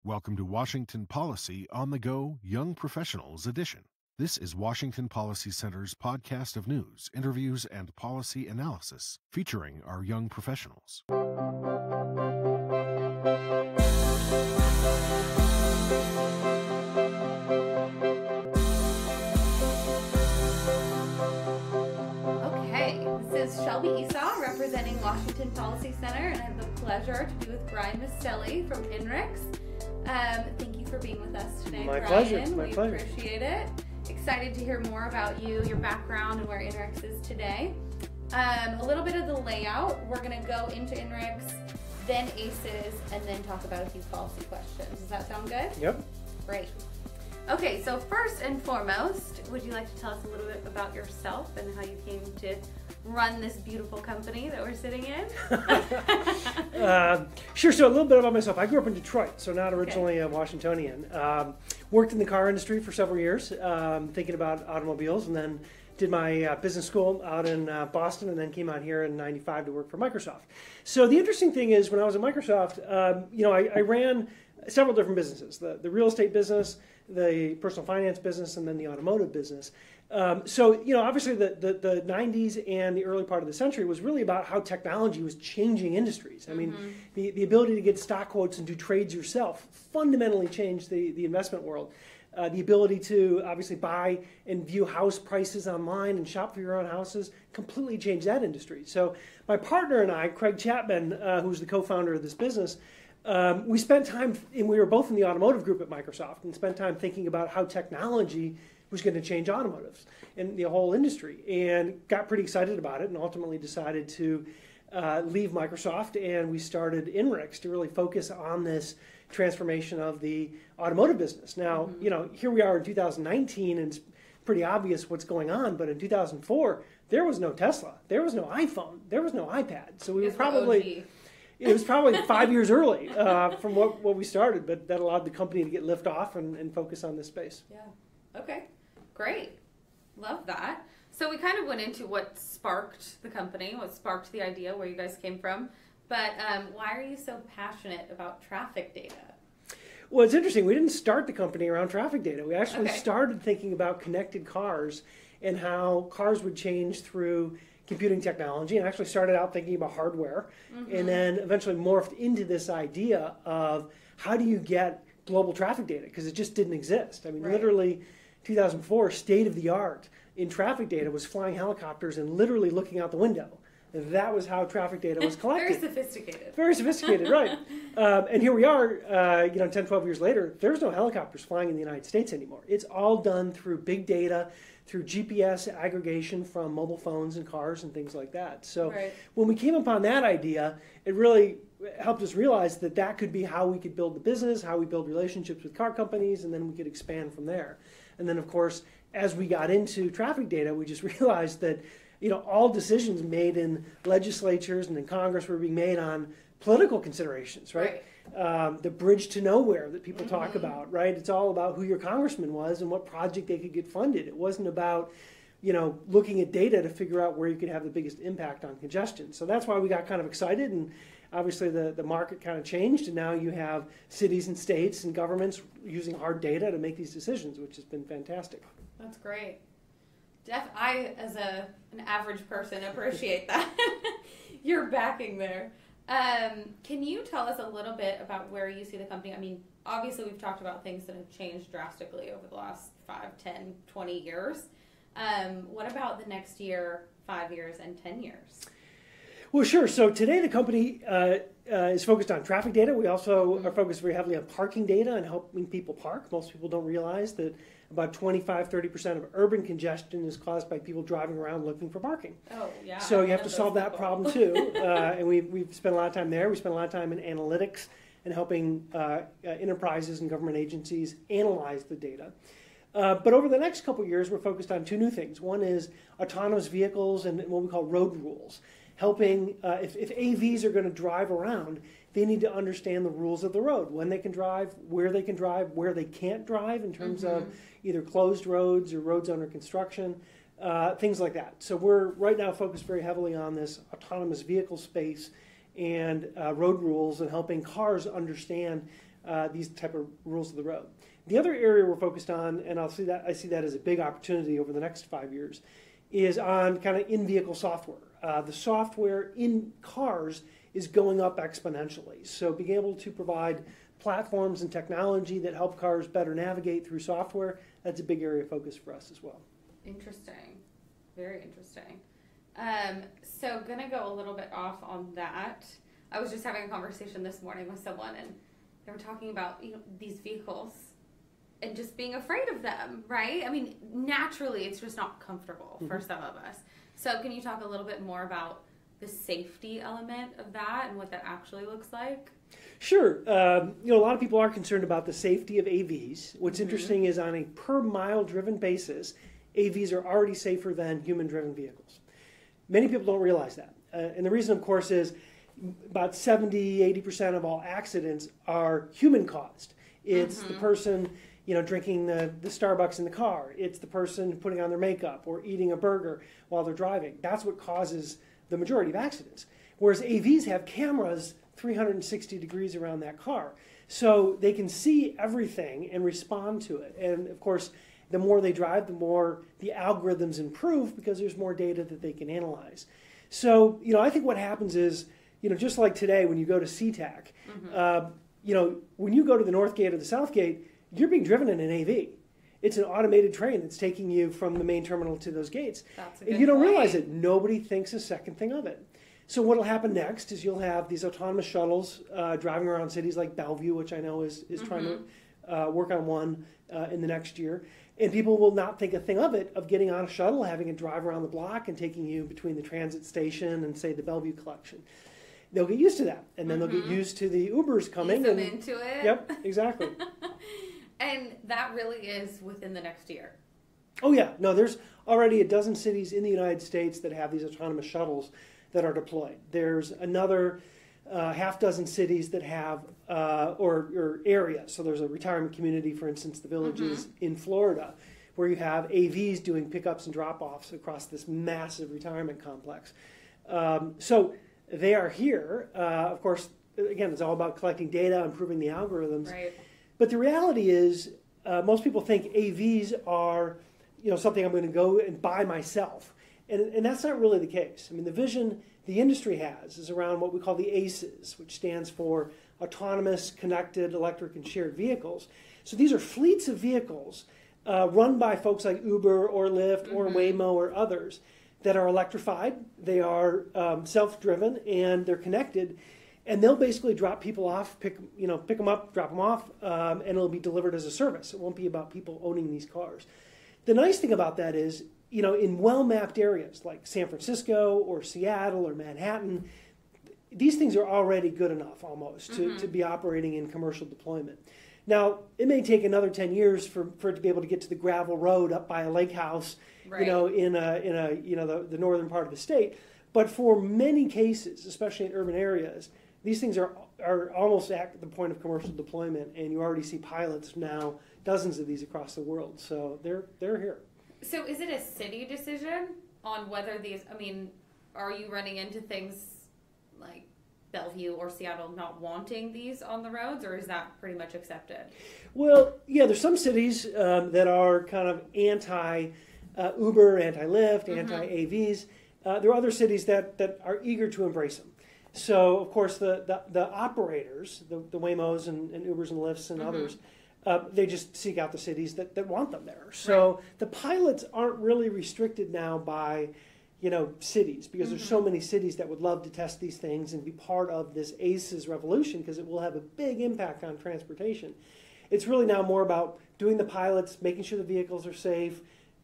Welcome to Washington Policy on the Go Young Professionals Edition. This is Washington Policy Center's podcast of news, interviews, and policy analysis featuring our young professionals. Okay, this is Shelby Esau representing Washington Policy Center, and I have the pleasure to be with Bryan Mistele from INRIX. Thank you for being with us today, My Bryan. pleasure. My we pleasure. appreciate it. Excited to hear more about you, your background, and where INRIX is today. A little bit of the layout. We're going to go into INRIX, then ACES, and then talk about a few policy questions. Does that sound good? Yep. Great. Okay, so first and foremost, would you like to tell us a little bit about yourself and how you came to run this beautiful company that we're sitting in? Sure. So a little bit about myself. I grew up in Detroit, so not originally a Washingtonian. Worked in the car industry for several years, thinking about automobiles, and then did my business school out in Boston, and then came out here in '95 to work for Microsoft. So the interesting thing is, when I was at Microsoft, I ran several different businesses: the real estate business, the personal finance business, and then the automotive business. Obviously the 90s and the early part of the century was really about how technology was changing industries. I mean, the ability to get stock quotes and do trades yourself fundamentally changed the investment world. The ability to obviously buy and view house prices online and shop for your own houses completely changed that industry. So my partner and I, Craig Chapman, who's the co-founder of this business, we spent time, and we were both in the automotive group at Microsoft, and spent time thinking about how technology was going to change automotives and the whole industry, and got pretty excited about it, and ultimately decided to leave Microsoft, and we started INRIX to really focus on this transformation of the automotive business. Now, here we are in 2019, and it's pretty obvious what's going on, but in 2004, there was no Tesla, there was no iPhone, there was no iPad, so we were probably... It was probably 5 years early from what we started, but that allowed the company to get lift off and focus on this space. Yeah. Okay. Great. Love that. So we kind of went into what sparked the company, what sparked the idea, where you guys came from. But why are you so passionate about traffic data? Well, it's interesting. We didn't start the company around traffic data. We actually started thinking about connected cars and how cars would change through computing technology, and actually started out thinking about hardware, and then eventually morphed into this idea of how do you get global traffic data, because it just didn't exist. I mean, literally 2004, state of the art in traffic data was flying helicopters and literally looking out the window. And that was how traffic data was collected. Very sophisticated. Very sophisticated, right. And here we are, 10, 12 years later, there's no helicopters flying in the United States anymore. It's all done through big data, through GPS aggregation from mobile phones and cars and things like that. So when we came upon that idea, it really helped us realize that that could be how we could build the business, how we build relationships with car companies, and then we could expand from there. And then, of course, as we got into traffic data, we just realized that all decisions made in legislatures and in Congress were being made on political considerations, right? The bridge to nowhere that people talk about, right? It's all about who your congressman was and what project they could get funded. It wasn't about, looking at data to figure out where you could have the biggest impact on congestion. So that's why we got kind of excited, and obviously the market kind of changed, and now you have cities and states and governments using hard data to make these decisions, which has been fantastic. That's great. I, as an average person, appreciate that. You're backing there. Can you tell us a little bit about where you see the company? I mean, obviously we've talked about things that have changed drastically over the last 5, 10, 20 years. What about the next year, 5 years, and 10 years? Well, sure. So today the company is focused on traffic data. We also are focused very heavily on parking data and helping people park. Most people don't realize that about 25-30% of urban congestion is caused by people driving around looking for parking. Oh, yeah. So you have to solve that problem too. And we've spent a lot of time there. We spent a lot of time in analytics and helping enterprises and government agencies analyze the data. But over the next couple of years, we're focused on two new things. One is autonomous vehicles and what we call road rules, helping if AVs are going to drive around, they need to understand the rules of the road, when they can drive, where they can't drive in terms of either closed roads or roads under construction, things like that. So we're right now focused very heavily on this autonomous vehicle space and road rules and helping cars understand these type of rules of the road. The other area we're focused on, and I see that as a big opportunity over the next 5 years, is on kind of in-vehicle software. The software in cars is going up exponentially. So being able to provide platforms and technology that help cars better navigate through software, that's a big area of focus for us as well. Interesting. Very interesting. So going to go a little bit off on that. I was just having a conversation this morning with someone, and they were talking about these vehicles and just being afraid of them, right? I mean, naturally, it's just not comfortable for some of us. So can you talk a little bit more about the safety element of that and what that actually looks like? Sure. A lot of people are concerned about the safety of AVs. What's interesting is on a per mile driven basis, AVs are already safer than human driven vehicles. Many people don't realize that. And the reason, of course, is about 70-80% of all accidents are human caused. It's the person drinking the Starbucks in the car. It's the person putting on their makeup or eating a burger while they're driving. That's what causes the majority of accidents. Whereas AVs have cameras 360 degrees around that car. So they can see everything and respond to it. And of course, the more they drive, the more the algorithms improve because there's more data that they can analyze. So, I think what happens is, just like today when you go to SeaTac, when you go to the North Gate or the South Gate, you're being driven in an AV. It's an automated train that's taking you from the main terminal to those gates. That's a good and you don't point. realize it. Nobody thinks a second thing of it. So what will happen next is you'll have these autonomous shuttles driving around cities like Bellevue, which I know is trying to work on one in the next year. And people will not think a thing of it, of getting on a shuttle, having it drive around the block and taking you between the transit station and, say, the Bellevue collection. They'll get used to that. And then they'll get used to the Ubers coming. Ease them into it. Yep, exactly. And that really is within the next year. Oh, yeah. No, there's already a dozen cities in the United States that have these autonomous shuttles that are deployed. There's another half dozen cities that have, or areas. So there's a retirement community, for instance, the Villages in Florida, where you have AVs doing pickups and drop-offs across this massive retirement complex. So they are here. Of course, again, it's all about collecting data, improving the algorithms. Right. But the reality is, most people think AVs are, something I'm going to go and buy myself. And that's not really the case. I mean, the vision the industry has is around what we call the ACEs, which stands for Autonomous, Connected, Electric, and Shared Vehicles. So these are fleets of vehicles run by folks like Uber or Lyft or Waymo or others that are electrified. They are self-driven and they're connected. And they'll basically drop people off, pick them up, drop them off, and it'll be delivered as a service. It won't be about people owning these cars. The nice thing about that is, in well-mapped areas like San Francisco or Seattle or Manhattan, these things are already good enough almost to be operating in commercial deployment. Now, it may take another 10 years for it to be able to get to the gravel road up by a lake house, Right. in the northern part of the state. But for many cases, especially in urban areas, these things are almost at the point of commercial deployment, and you already see pilots now, dozens of these across the world. So they're here. So is it a city decision on whether these, are you running into things like Bellevue or Seattle not wanting these on the roads, or is that pretty much accepted? Well, yeah, there's some cities that are kind of anti-Uber, anti-Lyft, anti-AVs. There are other cities that are eager to embrace them. So, of course, the operators, the Waymos and Ubers and Lyfts and others, they just seek out the cities that want them there. So the pilots aren't really restricted now by, cities, because there's so many cities that would love to test these things and be part of this ACES revolution, because it will have a big impact on transportation. It's really now more about doing the pilots, making sure the vehicles are safe,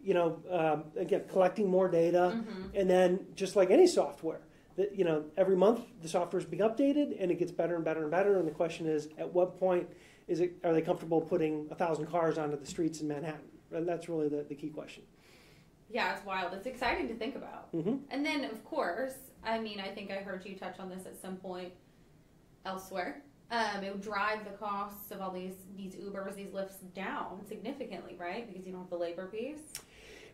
again, collecting more data, and then just like any software, that every month the software is being updated and it gets better and better and better. And the question is, at what point are they comfortable putting 1,000 cars onto the streets in Manhattan? And that's really the key question. Yeah, it's wild. It's exciting to think about. And then, of course, I think I heard you touch on this at some point elsewhere. It would drive the costs of all these Ubers, these Lyfts down significantly, right? Because you don't have the labor piece.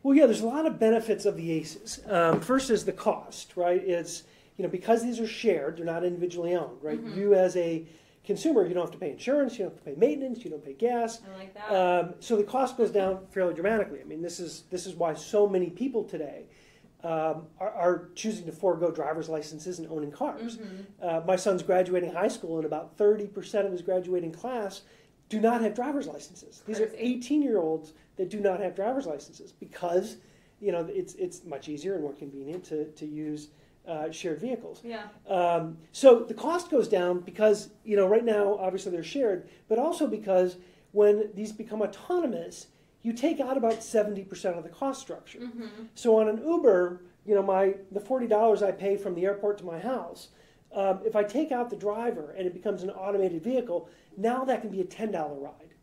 Well, yeah, there's a lot of benefits of the ACEs. First is the cost, right? It's, because these are shared, they're not individually owned, right? You as a consumer, you don't have to pay insurance, you don't have to pay maintenance, you don't pay gas. I like that. So the cost goes down fairly dramatically. I mean, this is why so many people today are choosing to forego driver's licenses and owning cars. My son's graduating high school, and about 30% of his graduating class do not have driver's licenses. These are 18-year-olds that do not have driver's licenses because it's much easier and more convenient to use shared vehicles. Yeah. So the cost goes down because right now obviously they're shared, but also because when these become autonomous, you take out about 70% of the cost structure. So on an Uber, the $40 I pay from the airport to my house, if I take out the driver and it becomes an automated vehicle, now that can be a $10 ride.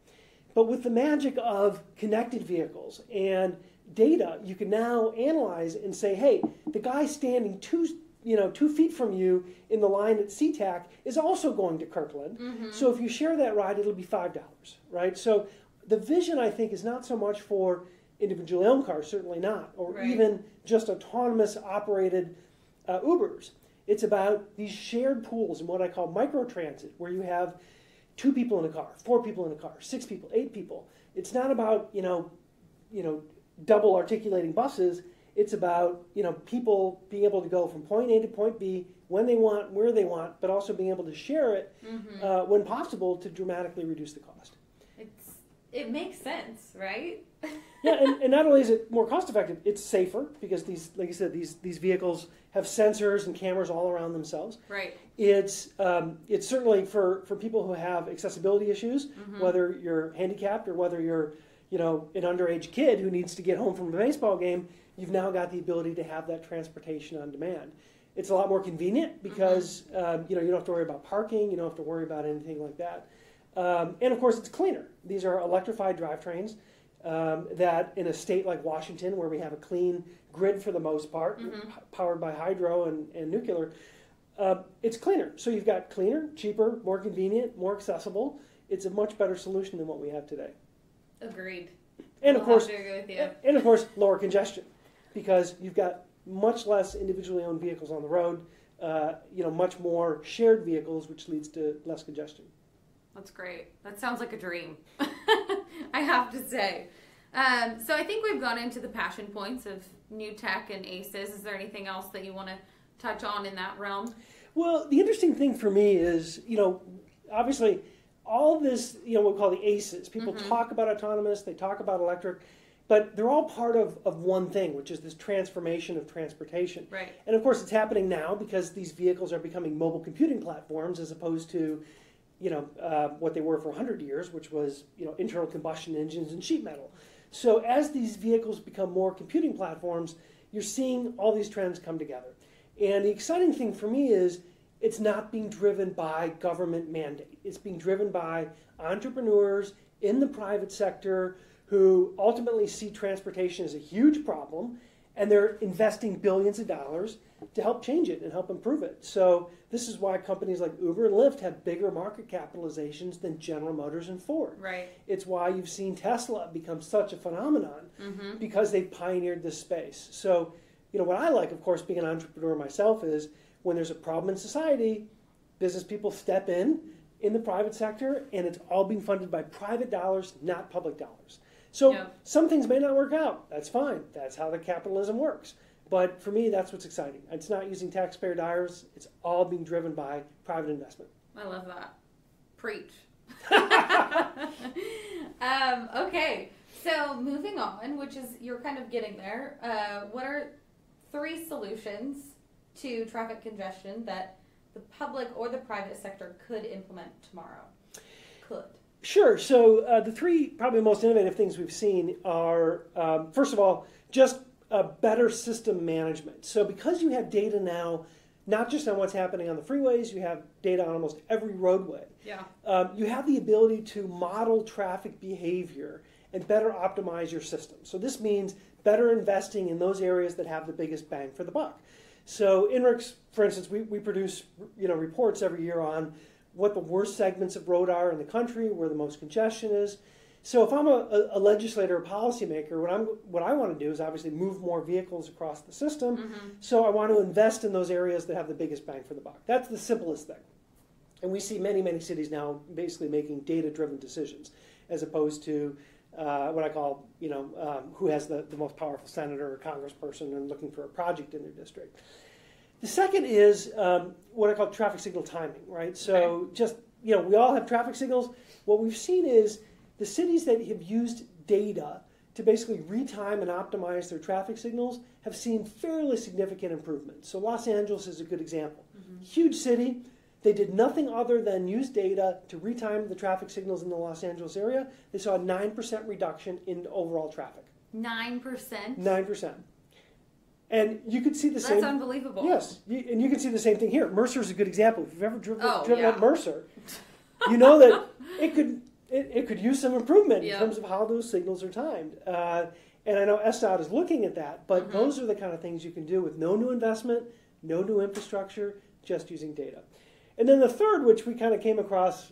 But with the magic of connected vehicles and data, you can now analyze and say, hey, the guy standing 2 feet from you in the line at SeaTac is also going to Kirkland. So if you share that ride, it'll be $5, right? So the vision, I think, is not so much for individually owned cars, certainly not, or even just autonomous operated Ubers. It's about these shared pools and what I call microtransit, where you have 2 people in a car, 4 people in a car, 6 people, 8 people. It's not about double articulating buses. It's about people being able to go from point A to point B when they want, where they want, but also being able to share it when possible to dramatically reduce the cost. It makes sense, right? Yeah, and not only is it more cost effective, it's safer because these, like I said, these vehicles have sensors and cameras all around themselves. Right. It's certainly for people who have accessibility issues, whether you're handicapped or whether you're an underage kid who needs to get home from a baseball game. You've now got the ability to have that transportation on demand. It's a lot more convenient because you don't have to worry about parking, you don't have to worry about anything like that. And of course, it's cleaner. These are electrified drivetrains that in a state like Washington, where we have a clean grid for the most part, powered by hydro and nuclear, it's cleaner. So you've got cleaner, cheaper, more convenient, more accessible. It's a much better solution than what we have today. Agreed. And of course, I'll have to agree with you. And of course, lower congestion because you've got much less individually owned vehicles on the road. Much more shared vehicles, which leads to less congestion. That's great. That sounds like a dream, I have to say. So I think we've gone into the passion points of new tech and ACEs. Is there anything else that you want to touch on in that realm? Well, the interesting thing for me is, obviously all this, what we call the ACEs. People talk about autonomous, they talk about electric, but they're all part of one thing, which is this transformation of transportation. Right. And of course, it's happening now because these vehicles are becoming mobile computing platforms as opposed to what they were for 100 years, which was, internal combustion engines and sheet metal. So as these vehicles become more computing platforms, you're seeing all these trends come together. And the exciting thing for me is it's not being driven by government mandate. It's being driven by entrepreneurs in the private sector who ultimately see transportation as a huge problem, and they're investing billions of dollars to help change it and help improve it. So this is why companies like Uber and Lyft have bigger market capitalizations than General Motors and Ford. Right. It's why you've seen Tesla become such a phenomenon because they've pioneered this space. So, what I like, of course, being an entrepreneur myself, is when there's a problem in society, business people step in the private sector, and it's all being funded by private dollars, not public dollars. So some things may not work out. That's fine. That's how the capitalism works. But for me, that's what's exciting. It's not using taxpayer dollars. It's all being driven by private investment. I love that. Preach. Okay, so moving on, which is you're kind of getting there. What are 3 solutions to traffic congestion that the public or the private sector could implement tomorrow? Sure. So the 3 probably most innovative things we've seen are, first of all, just better system management. So because you have data now, not just on what's happening on the freeways, you have data on almost every roadway. Yeah. You have the ability to model traffic behavior and better optimize your system. So this means better investing in those areas that have the biggest bang for the buck. So INRIX, for instance, we produce reports every year on what the worst segments of road are in the country, where the most congestion is. So if I'm a legislator or policymaker, what I want to do is obviously move more vehicles across the system. So I want to invest in those areas that have the biggest bang for the buck. That's the simplest thing. And we see many, many cities now basically making data-driven decisions as opposed to what I call, who has the most powerful senator or congressperson and looking for a project in their district. The second is what I call traffic signal timing, right? So we all have traffic signals. What we've seen is the cities that have used data to basically retime and optimize their traffic signals have seen fairly significant improvements. So Los Angeles is a good example. Huge city. They did nothing other than use data to retime the traffic signals in the Los Angeles area. They saw a 9% reduction in overall traffic. 9%? 9%. And you could see the same... That's unbelievable. Yes, and you can see the same thing here. Mercer's a good example. If you've ever driven up Mercer, you know that it could use some improvement in terms of how those signals are timed. And I know SDOT is looking at that, but those are the kind of things you can do with no new investment, no new infrastructure, just using data. And then the third, which we kind of came across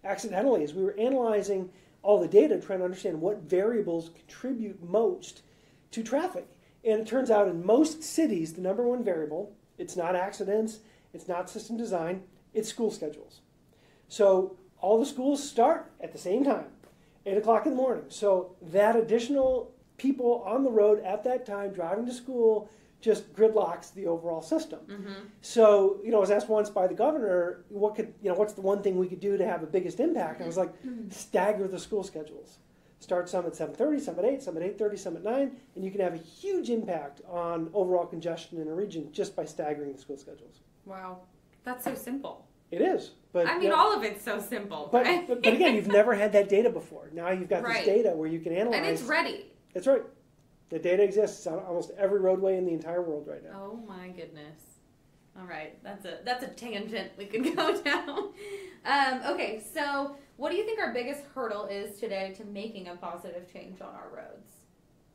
accidentally, is we were analyzing all the data, trying to understand what variables contribute most to traffic. And it turns out in most cities, the number one variable, it's not accidents, it's not system design, it's school schedules. So all the schools start at the same time, 8 o'clock in the morning. So that additional people on the road at that time driving to school just gridlocks the overall system. So, I was asked once by the governor, what's the one thing we could do to have the biggest impact? And I was like, stagger the school schedules. Start some at 7:30, some at 8, some at 8:30, some at 9, and you can have a huge impact on overall congestion in a region just by staggering the school schedules. Wow. That's so simple. It is. But all of it's so simple. But again, you've never had that data before. Now you've got this data where you can analyze. And it's ready. That's right. The data exists on almost every roadway in the entire world right now. Oh my goodness. All right. That's a tangent we could go down. Okay, so what do you think our biggest hurdle is today to making a positive change on our roads?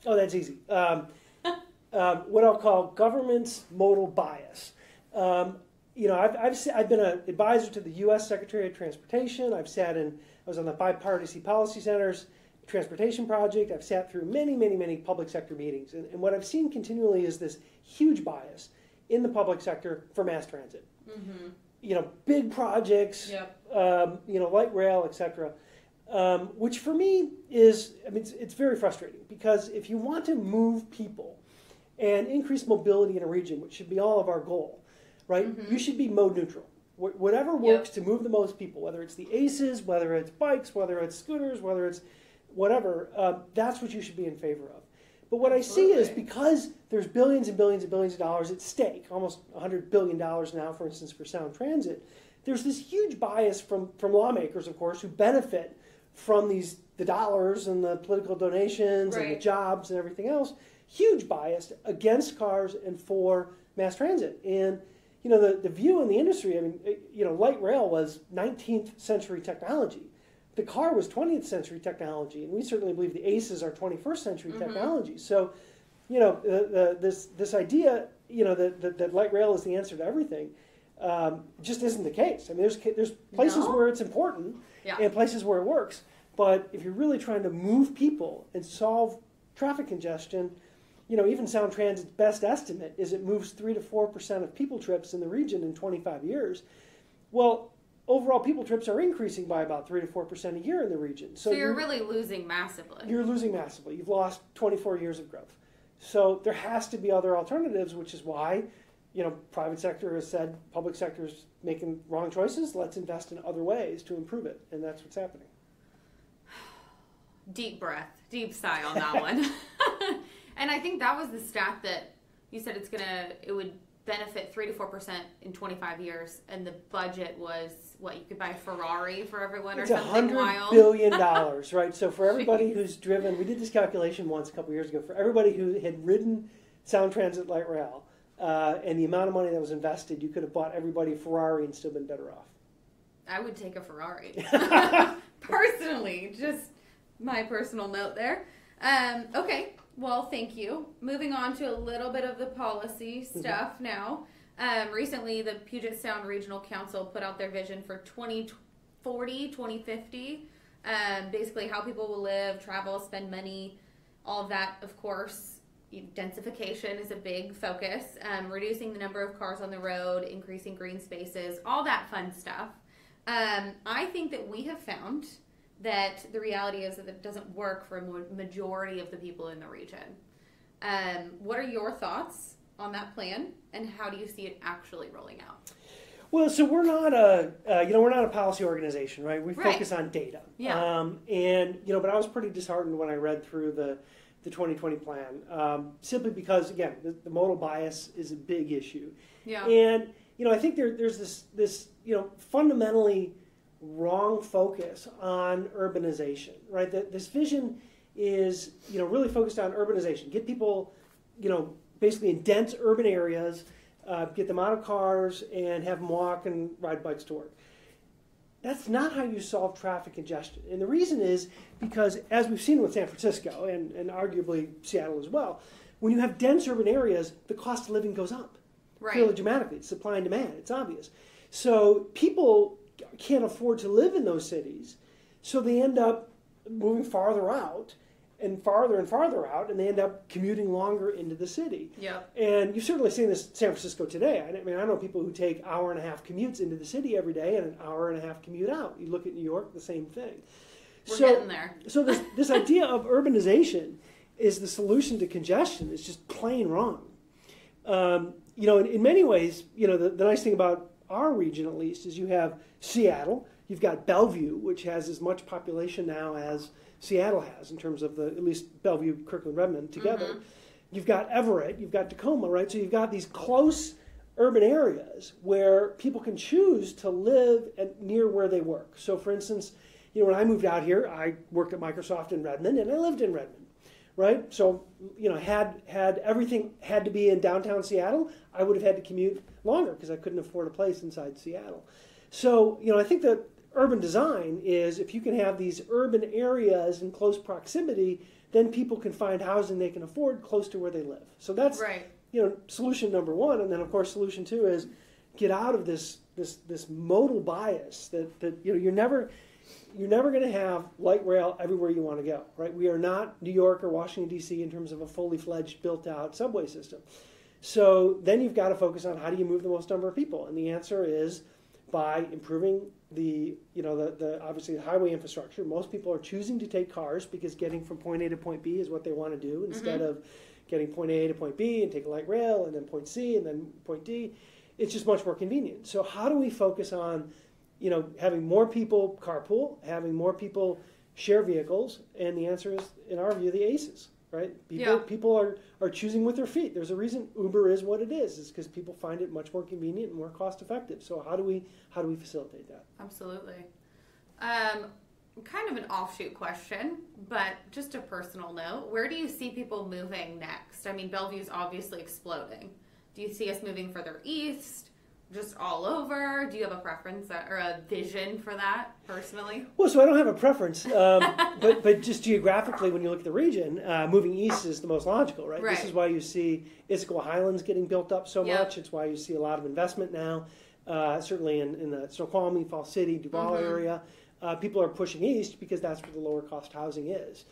Oh, that's easy. What I'll call government's modal bias. I've been an advisor to the U.S. Secretary of Transportation. I was on the Bipartisan Policy Center's Transportation Project. I've sat through many, many, many public sector meetings. And what I've seen continually is this huge bias in the public sector for mass transit. Big projects, light rail, etc. Which for me is, it's very frustrating because if you want to move people and increase mobility in a region, which should be all of our goal, right? You should be mode neutral. Whatever works to move the most people, whether it's the ACEs, whether it's bikes, whether it's scooters, whether it's whatever, that's what you should be in favor of. But what I see is because there's billions and billions and billions of dollars at stake, almost $100 billion now, for instance, for sound transit, there's this huge bias from lawmakers, of course, who benefit from the dollars and the political donations and the jobs and everything else, huge bias against cars and for mass transit. And the view in the industry, light rail was 19th century technology. The car was 20th century technology, and we certainly believe the ACEs are 21st century technology. So, this idea, that light rail is the answer to everything, just isn't the case. There's places where it's important and places where it works. But if you're really trying to move people and solve traffic congestion, even Sound Transit's best estimate is it moves 3 to 4% of people trips in the region in 25 years. Well, overall people trips are increasing by about 3 to 4% a year in the region. So you're really losing massively. You're losing massively. You've lost 24 years of growth. So there has to be other alternatives, which is why, private sector has said public sector is making wrong choices. Let's invest in other ways to improve it. And that's what's happening. Deep breath, deep sigh on that one. And I think that was the stat that you said it would benefit 3 to 4% in 25 years, and the budget was what, you could buy a Ferrari for everyone or something wild. It's $100 billion, right? So for everybody who's driven, we did this calculation once a couple years ago, for everybody who had ridden Sound Transit light rail and the amount of money that was invested, you could have bought everybody a Ferrari and still been better off. I would take a Ferrari. Personally, just my personal note there. Okay. Well, thank you. Moving on to a little bit of the policy stuff now. Recently, the Puget Sound Regional Council put out their vision for 2040, 2050. Basically, how people will live, travel, spend money, all of that, of course, densification is a big focus, reducing the number of cars on the road, increasing green spaces, all that fun stuff. I think that we have found that the reality is that it doesn't work for a majority of the people in the region. What are your thoughts on that plan, and how do you see it actually rolling out? Well, so we're not a policy organization, right? We Right. focus on data. Yeah. But I was pretty disheartened when I read through the 2020 plan, simply because, again, the modal bias is a big issue. Yeah. And, I think there's this fundamentally wrong focus on urbanization, right? That this vision is, really focused on urbanization. Get people, basically in dense urban areas, get them out of cars and have them walk and ride bikes to work. That's not how you solve traffic congestion. And the reason is because, as we've seen with San Francisco and arguably Seattle as well, when you have dense urban areas, the cost of living goes up fairly dramatically. It's supply and demand. It's obvious. So people can't afford to live in those cities, so they end up moving farther out and farther, and they end up commuting longer into the city. Yep. And you've certainly seen this in San Francisco today. I know people who take hour-and-a-half commutes into the city every day and an hour-and-a-half commute out. You look at New York, the same thing. We're getting there. So this idea of urbanization is the solution to congestion is just plain wrong. In many ways, the nice thing about our region, at least, is you have Seattle, you've got Bellevue, which has as much population now as Seattle has in terms of at least Bellevue, Kirkland, Redmond together. Mm-hmm. You've got Everett, you've got Tacoma, right? So you've got these close urban areas where people can choose to live near where they work. So for instance, when I moved out here, I worked at Microsoft in Redmond and I lived in Redmond, right? So, had everything had to be in downtown Seattle, I would have had to commute longer because I couldn't afford a place inside Seattle. So, I think that urban design is if you can have these urban areas in close proximity, then people can find housing they can afford close to where they live. So that's right. Solution number one. And then of course solution two is get out of this modal bias that you're never going to have light rail everywhere you want to go, right? We are not New York or Washington D.C. in terms of a fully fledged built out subway system. So then you've got to focus on how do you move the most number of people, and the answer is by improving the obviously the highway infrastructure. Most people are choosing to take cars because getting from point A to point B is what they want to do instead of getting point A to point B and take a light rail and then point C and then point D. It's just much more convenient. So how do we focus on having more people carpool, having more people share vehicles? And the answer is, in our view, the ACEs, right? People are choosing with their feet. There's a reason Uber is what it is because people find it much more convenient and more cost effective. So how do we facilitate that? Absolutely. Kind of an offshoot question, but just a personal note. Where do you see people moving next? I mean, Bellevue's obviously exploding. Do you see us moving further east? Just all over? Do you have a preference or a vision for that personally? Well, so I don't have a preference, but just geographically, when you look at the region, nooving east is the most logical, right? This is why you see Issaquah Highlands getting built up so much. It's why you see a lot of investment now, certainly in the Snoqualmie, Fall City, Duval area. People are pushing east because that's where the lower cost housing is.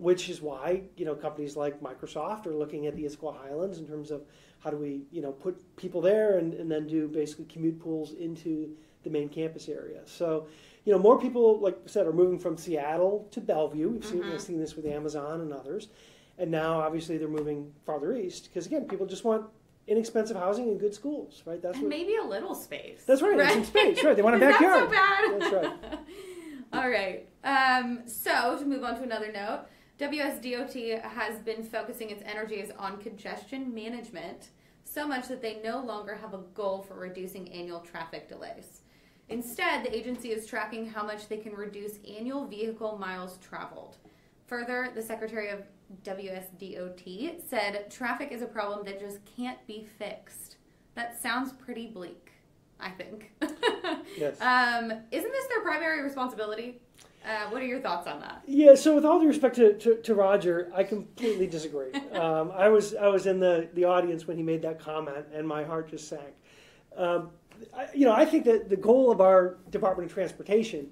Which is why companies like Microsoft are looking at the Issaquah Highlands in terms of how do we put people there and then do basically commute pools into the main campus area. So more people, like I said, are moving from Seattle to Bellevue. We've seen this with Amazon and others, and now obviously they're moving farther east because again, people just want inexpensive housing and good schools, right? Maybe a little space. That's right. Some space, right? They want a backyard. Not so bad. That's right. All right. So to move on to another note, WSDOT has been focusing its energies on congestion management so much that they no longer have a goal for reducing annual traffic delays. Instead, the agency is tracking how much they can reduce annual vehicle miles traveled. Further, the Secretary of WSDOT said traffic is a problem that just can't be fixed. That sounds pretty bleak, I think. Yes. Isn't this their primary responsibility? What are your thoughts on that? Yeah, so with all due respect to Roger, I completely disagree. I was in the audience when he made that comment, and my heart just sank. I think that the goal of our Department of Transportation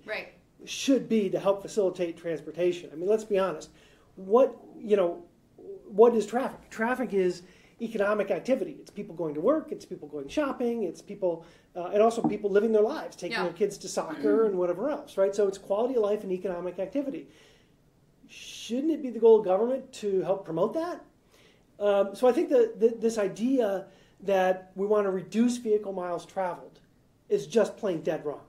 should be to help facilitate transportation. I mean, let's be honest. What what is traffic? Traffic is economic activity. It's people going to work, it's people going shopping, it's people, and also people living their lives, taking their kids to soccer and whatever else, right? So it's quality of life and economic activity. Shouldn't it be the goal of government to help promote that? So I think that this idea that we want to reduce vehicle miles traveled is just plain dead wrong.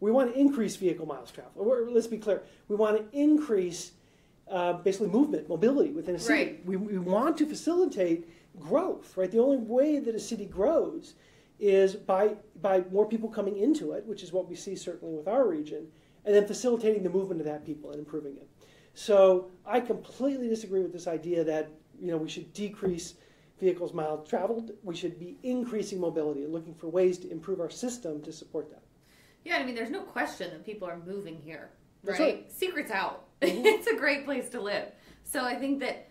We want to increase vehicle miles traveled. Let's be clear. We want to increase basically movement, mobility within a city. Right. We want to facilitate growth, right? The only way that a city grows is by more people coming into it, which is what we see certainly with our region, and then facilitating the movement of that people and improving it. So I completely disagree with this idea that we should decrease vehicles miles traveled. We should be increasing mobility and looking for ways to improve our system to support that. Yeah, I mean, there's no question that people are moving here, right? That's right. Secret's out. Mm-hmm. It's a great place to live. So I think that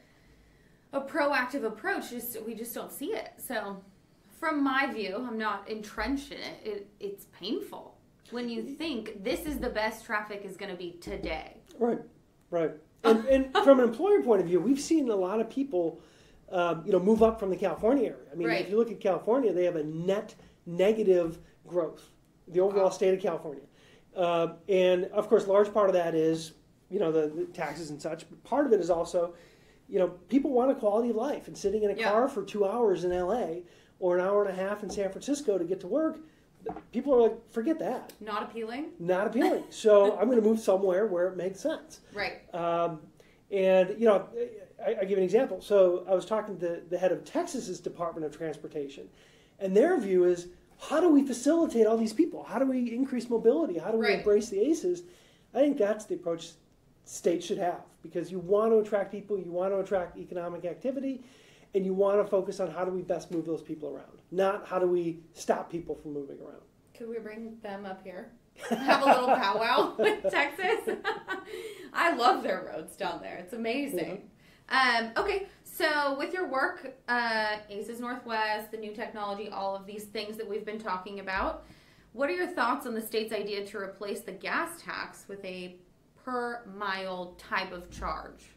a proactive approach, we just don't see it. So from my view, I'm not entrenched in it. It's painful when you think this is the best traffic is going to be today. Right. And from an employer point of view, we've seen a lot of people move up from the California area. I mean, if you look at California, they have a net negative growth, the overall state of California. And, of course, a large part of that is, the taxes and such. But part of it is also, people want a quality of life. And sitting in a car for 2 hours in L.A. or an hour and a half in San Francisco to get to work, people are like, forget that. Not appealing? Not appealing. So I'm going to move somewhere where it makes sense. Right. And, I give an example. So I was talking to the head of Texas's Department of Transportation, and their view is, how do we facilitate all these people? How do we increase mobility? How do we embrace the ACEs? I think that's the approach states should have, because you want to attract people, you want to attract economic activity, and you want to focus on how do we best move those people around, not how do we stop people from moving around. Could we bring them up here? Have a little powwow with Texas? I love their roads down there. It's amazing. Okay, so with your work, ACES Northwest, the new technology, all of these things that we've been talking about, what are your thoughts on the state's idea to replace the gas tax with a per mile type of charge?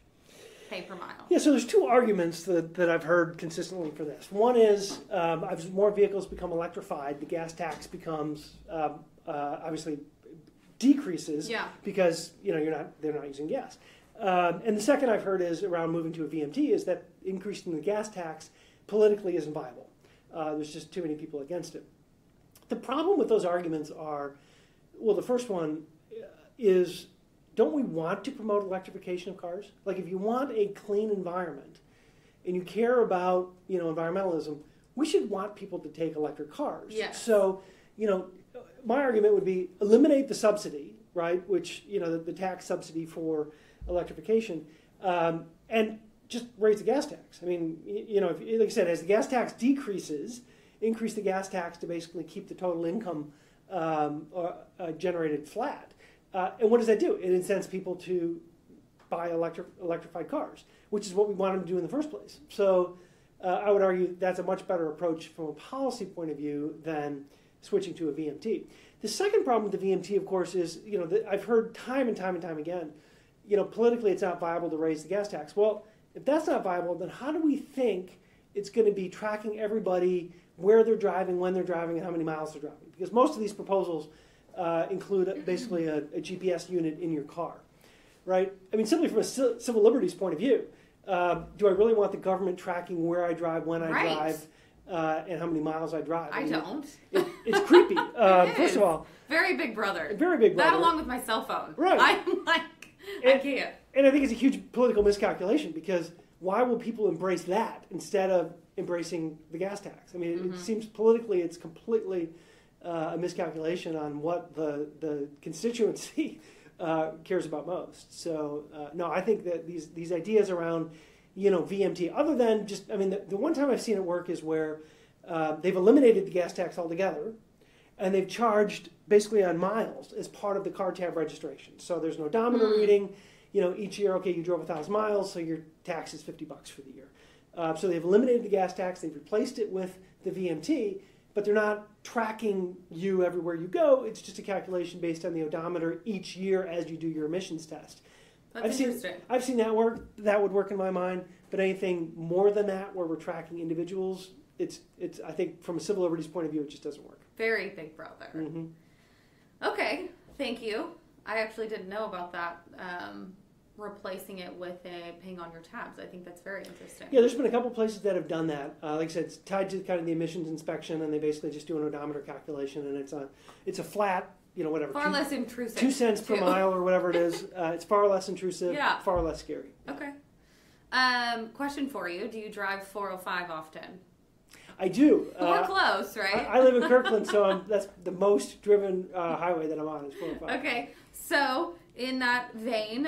Pay per mile. Yeah, so there's two arguments that I've heard consistently for this. One is, as more vehicles become electrified, the gas tax becomes obviously decreases because they're not using gas. And the second I've heard is around moving to a VMT is that increasing the gas tax politically isn't viable. There's just too many people against it. The problem with those arguments are, well, the first one is, don't we want to promote electrification of cars? Like, if you want a clean environment and you care about, environmentalism, we should want people to take electric cars. Yes. So, my argument would be eliminate the subsidy, right, which, the tax subsidy for electrification, and just raise the gas tax. I mean, like I said, as the gas tax decreases, increase the gas tax to basically keep the total income generated flat. And what does that do? It incents people to buy electrified cars, which is what we wanted to do in the first place. So I would argue that's a much better approach from a policy point of view than switching to a VMT. The second problem with the VMT, of course, is, I've heard time and time again, politically it's not viable to raise the gas tax. Well, if that's not viable, then how do we think it's going to be tracking everybody, where they're driving, when they're driving, and how many miles they're driving? Because most of these proposals include basically a GPS unit in your car, right? I mean, simply from a civil liberties point of view, do I really want the government tracking where I drive, when I drive, and how many miles I drive? I don't. It's creepy. First of all. Very big brother. Very big brother. That along with my cell phone. Right. I'm like, I can't. And I think it's a huge political miscalculation, because why will people embrace that instead of embracing the gas tax? I mean, it seems politically it's completely a miscalculation on what the constituency cares about most. So, no, I think that these ideas around, VMT, other than just, I mean, the one time I've seen it work is where they've eliminated the gas tax altogether, and they've charged basically on miles as part of the car tab registration. So there's no odometer reading. Each year, okay, you drove 1,000 miles, so your tax is $50 for the year. So they've eliminated the gas tax. They've replaced it with the VMT, but they're not tracking you everywhere you go. It's just a calculation based on the odometer each year as you do your emissions test. That's interesting. I've seen that work. That would work in my mind. But anything more than that, where we're tracking individuals, it's. I think from a civil liberties point of view, it just doesn't work. Very big brother. Mm-hmm. Okay, thank you. I actually didn't know about that. Replacing it with a paying on your tabs. I think that's very interesting. Yeah, there's been a couple places that have done that. Like I said, it's tied to kind of the emissions inspection, and they basically just do an odometer calculation, and it's a flat, whatever. Far less intrusive. 2 cents per mile or whatever it is. It's far less intrusive, Yeah. far less scary. Okay. Question for you. Do you drive 405 often? I do. We're close, right? I live in Kirkland, so that's the most driven highway that I'm on is 405. Okay, so in that vein,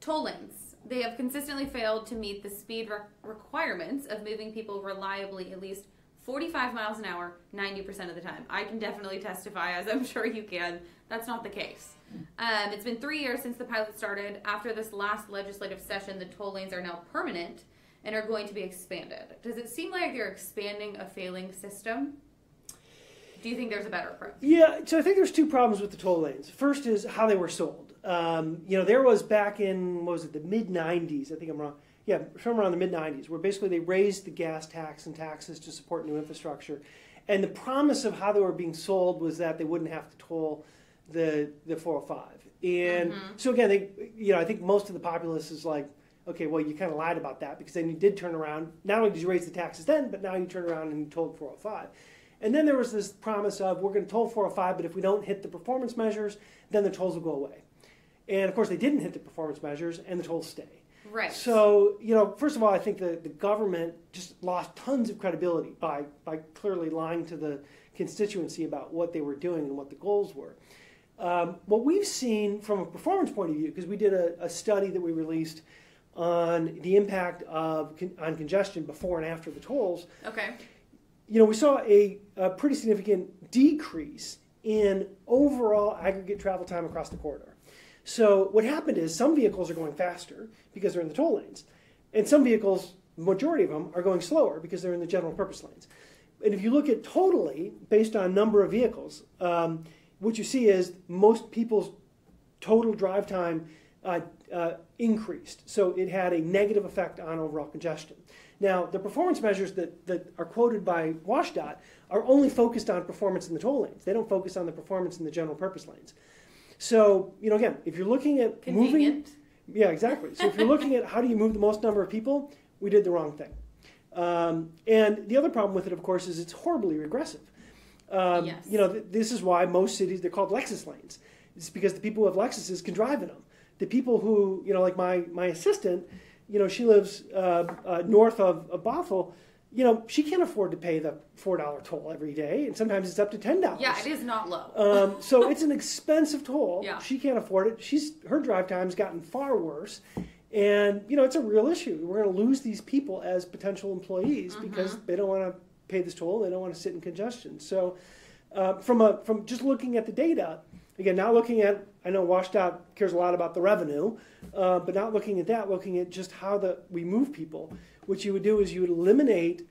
toll lanes. They have consistently failed to meet the speed requirements of moving people reliably at least 45 miles an hour 90% of the time. I can definitely testify, as I'm sure you can, that's not the case. It's been 3 years since the pilot started. After this last legislative session, the toll lanes are now permanent and are going to be expanded. Does it seem like you're expanding a failing system? Do you think there's a better approach? Yeah, so I think there's two problems with the toll lanes. First is how they were sold. There was back in, the mid-90s, I think I'm wrong. Yeah, somewhere around the mid-90s, where basically they raised the gas tax and taxes to support new infrastructure. And the promise of how they were being sold was that they wouldn't have to toll the 405. And so again, I think most of the populace is like, okay, well, you kind of lied about that, because then you did turn around. Not only did you raise the taxes then, but now you turn around and you tolled 405. And then there was this promise of, we're going to toll 405, but if we don't hit the performance measures, then the tolls will go away. And of course, they didn't hit the performance measures, and the tolls stay. Right. So, first of all, I think the government just lost tons of credibility by clearly lying to the constituency about what they were doing and what the goals were. What we've seen from a performance point of view, because we did a study that we released on the impact on congestion before and after the tolls. Okay. We saw a pretty significant decrease in overall aggregate travel time across the corridor. So what happened is some vehicles are going faster because they're in the toll lanes, and some vehicles, majority of them, are going slower because they're in the general purpose lanes. And if you look at totally, based on number of vehicles, what you see is most people's total drive time increased. So it had a negative effect on overall congestion. Now, the performance measures that are quoted by WashDOT are only focused on performance in the toll lanes. They don't focus on the performance in the general purpose lanes. So, again, if you're looking at Convenient. Yeah, exactly. So if you're looking at how do you move the most number of people, we did the wrong thing. And the other problem with it, of course, is it's horribly regressive. Yes. This is why most cities, they're called Lexus lanes. It's because the people who have Lexuses can drive in them. The people who, like my assistant, she lives north of Bothell. She can't afford to pay the $4 toll every day, and sometimes it's up to $10. Yeah, it is not low. So it's an expensive toll. Yeah. She can't afford it. Her drive time's gotten far worse, and it's a real issue. We're going to lose these people as potential employees because they don't want to pay this toll. They don't want to sit in congestion. So, from just looking at the data, again, not looking at, I know WashDOT cares a lot about the revenue, but not looking at that, looking at just how we move people. What you would do is you would eliminate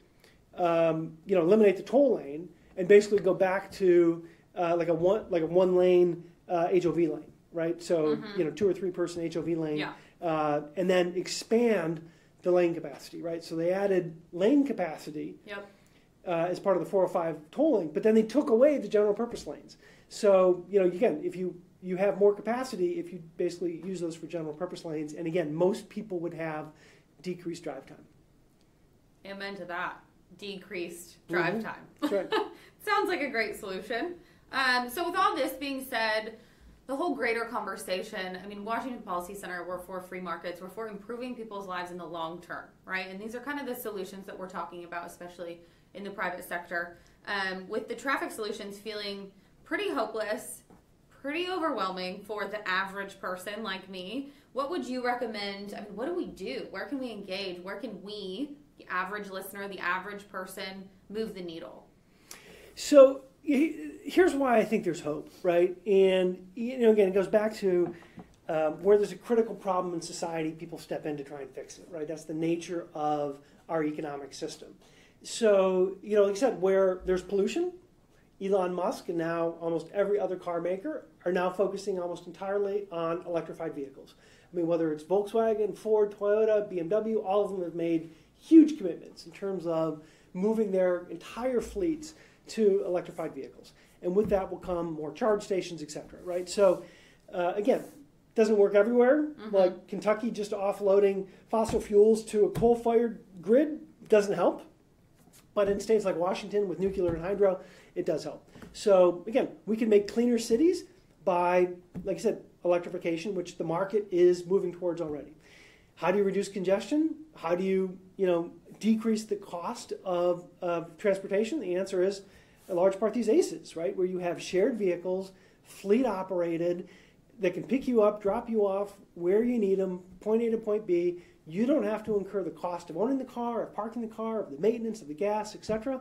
the toll lane and basically go back to like a one lane HOV lane, right? So 2 or 3 person HOV lane, and then expand the lane capacity, right? So they added lane capacity as part of the 405 tolling, but then they took away the general purpose lanes. So again, if you have more capacity, if you basically use those for general purpose lanes, and again, most people would have decreased drive time. Amen to that. Decreased drive time. That's right. Sounds like a great solution. So with all this being said, the whole greater conversation, Washington Policy Center, we're for free markets. We're for improving people's lives in the long term, right? And these are kind of the solutions that we're talking about, especially in the private sector. With the traffic solutions feeling pretty hopeless, pretty overwhelming for the average person like me, what would you recommend? What do we do? Where can we engage? Where can we, the average listener, the average person, move the needle? So here's why I think there's hope, right? And again, it goes back to where there's a critical problem in society, people step in to try and fix it, right? That's the nature of our economic system. So, like I said, where there's pollution, Elon Musk and now almost every other car maker are now focusing almost entirely on electrified vehicles. I mean, whether it's Volkswagen, Ford, Toyota, BMW, all of them have made huge commitments in terms of moving their entire fleets to electrified vehicles. And with that will come more charge stations, et cetera, right? So, again, doesn't work everywhere. Like Kentucky just offloading fossil fuels to a coal-fired grid doesn't help. But in states like Washington with nuclear and hydro, it does help. So, again, we can make cleaner cities by, like I said, electrification, which the market is moving towards already. How do you reduce congestion? How do you, decrease the cost of transportation? The answer is, in large part, these ACEs, right, where you have shared vehicles, fleet operated, that can pick you up, drop you off where you need them, point A to point B. You don't have to incur the cost of owning the car, of parking the car, of the maintenance, of the gas, etc.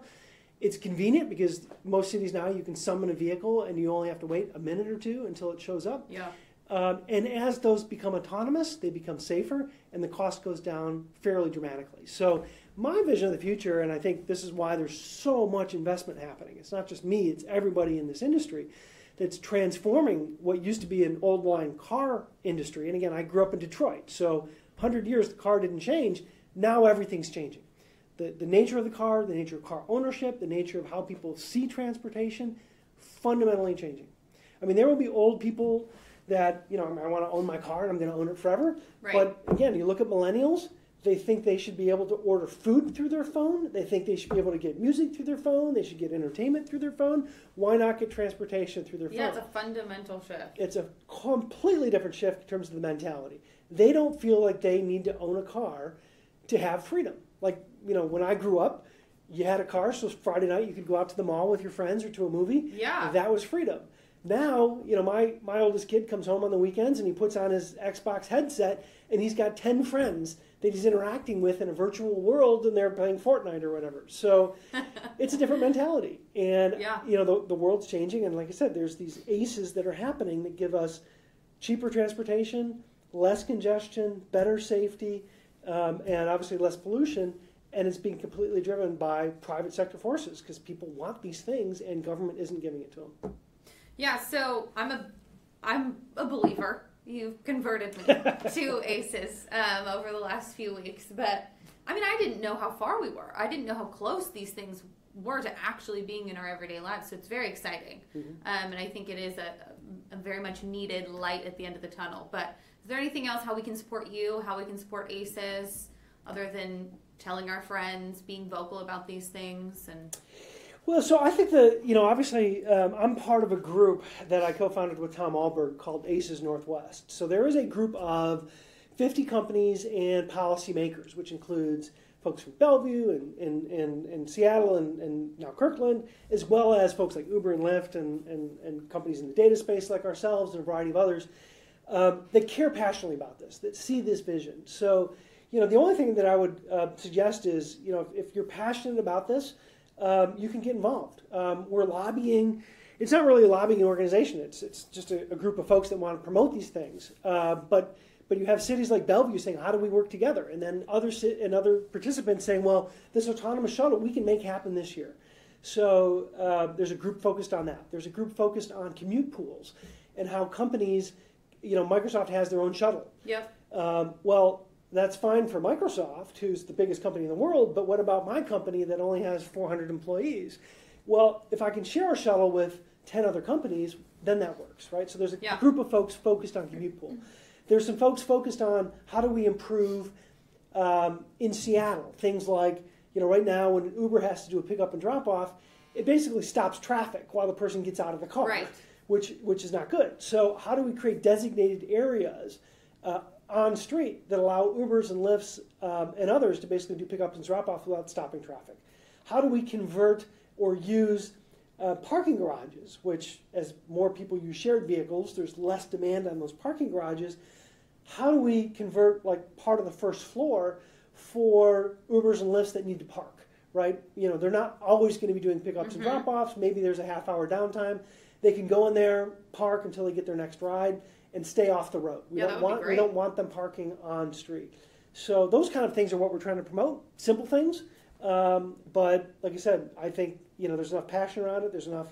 It's convenient because most cities now you can summon a vehicle and you only have to wait a minute or two until it shows up. Yeah. And as those become autonomous, they become safer, and the cost goes down fairly dramatically. So my vision of the future, and I think this is why there's so much investment happening. It's not just me, it's everybody in this industry that's transforming what used to be an old line car industry. And again, I grew up in Detroit, so 100 years the car didn't change. Now everything's changing. The nature of the car, the nature of car ownership, the nature of how people see transportation, fundamentally changing. I mean, there will be old people that, I want to own my car and I'm going to own it forever. Right. But again, you look at millennials, they think they should be able to order food through their phone. They think they should be able to get music through their phone. They should get entertainment through their phone. Why not get transportation through their phone? Yeah, it's a fundamental shift. It's a completely different shift in terms of the mentality. They don't feel like they need to own a car to have freedom. Like, when I grew up, you had a car, so Friday night you could go out to the mall with your friends or to a movie. Yeah. That was freedom. Now, my oldest kid comes home on the weekends and he puts on his Xbox headset and he's got 10 friends that he's interacting with in a virtual world and they're playing Fortnite or whatever. So it's a different mentality. And, the world's changing. And like I said, there's these ACEs that are happening that give us cheaper transportation, less congestion, better safety, and obviously less pollution. And it's being completely driven by private sector forces because people want these things and government isn't giving it to them. Yeah, so I'm a believer. You've converted me to ACEs over the last few weeks. But, I didn't know how far we were. I didn't know how close these things were to actually being in our everyday lives. So it's very exciting. And I think it is a very much needed light at the end of the tunnel. But is there anything else, how we can support you, how we can support ACEs, other than telling our friends, being vocal about these things? And well, so I think obviously I'm part of a group that I co-founded with Tom Alberg called ACES Northwest. So there is a group of 50 companies and policymakers, which includes folks from Bellevue and Seattle and now Kirkland, as well as folks like Uber and Lyft and companies in the data space like ourselves and a variety of others that care passionately about this, that see this vision. So, the only thing that I would suggest is, if you're passionate about this, you can get involved. We're lobbying. It's not really a lobbying organization. It's just a group of folks that want to promote these things. But you have cities like Bellevue saying, how do we work together? And then other participants saying, well, this autonomous shuttle we can make happen this year. So there's a group focused on that. There's a group focused on commute pools and how companies, Microsoft has their own shuttle. Yep. Well, that's fine for Microsoft, who's the biggest company in the world, but what about my company that only has 400 employees? Well, if I can share a shuttle with 10 other companies, then that works, right? So there's a group of folks focused on commute pool. There's some folks focused on how do we improve in Seattle, things like, right now when Uber has to do a pickup and drop off, it basically stops traffic while the person gets out of the car, right, which is not good. So how do we create designated areas on street that allow Ubers and Lyfts and others to basically do pickups and drop-offs without stopping traffic? How do we convert or use parking garages, which as more people use shared vehicles, there's less demand on those parking garages. How do we convert part of the first floor for Ubers and Lyfts that need to park, right? They're not always going to be doing pickups and drop-offs. Maybe there's a half-hour downtime. They can go in there, park until they get their next ride, and stay off the road. We don't want them parking on street. So those kind of things are what we're trying to promote. Simple things, but like I said, I think there's enough passion around it. There's enough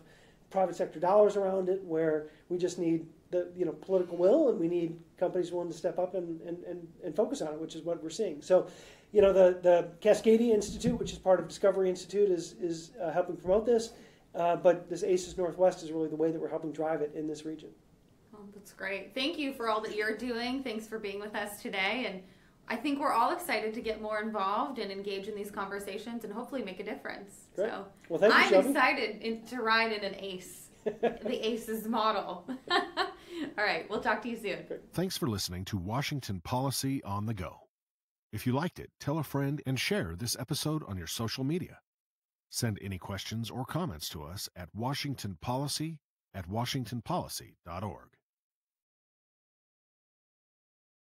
private sector dollars around it, where we just need the political will, and we need companies willing to step up and focus on it, which is what we're seeing. So, the Cascadia Institute, which is part of Discovery Institute, is helping promote this. But this ACES Northwest is really the way that we're helping drive it in this region. Oh, that's great. Thank you for all that you're doing. Thanks for being with us today. And I think we're all excited to get more involved and engage in these conversations and hopefully make a difference. Great. So Well, thank you, I'm Shelby. excited to ride in an ACE, the ACES model. All right, we'll talk to you soon. Thanks for listening to Washington Policy on the Go. If you liked it, tell a friend and share this episode on your social media. Send any questions or comments to us at washingtonpolicy@washingtonpolicy.org.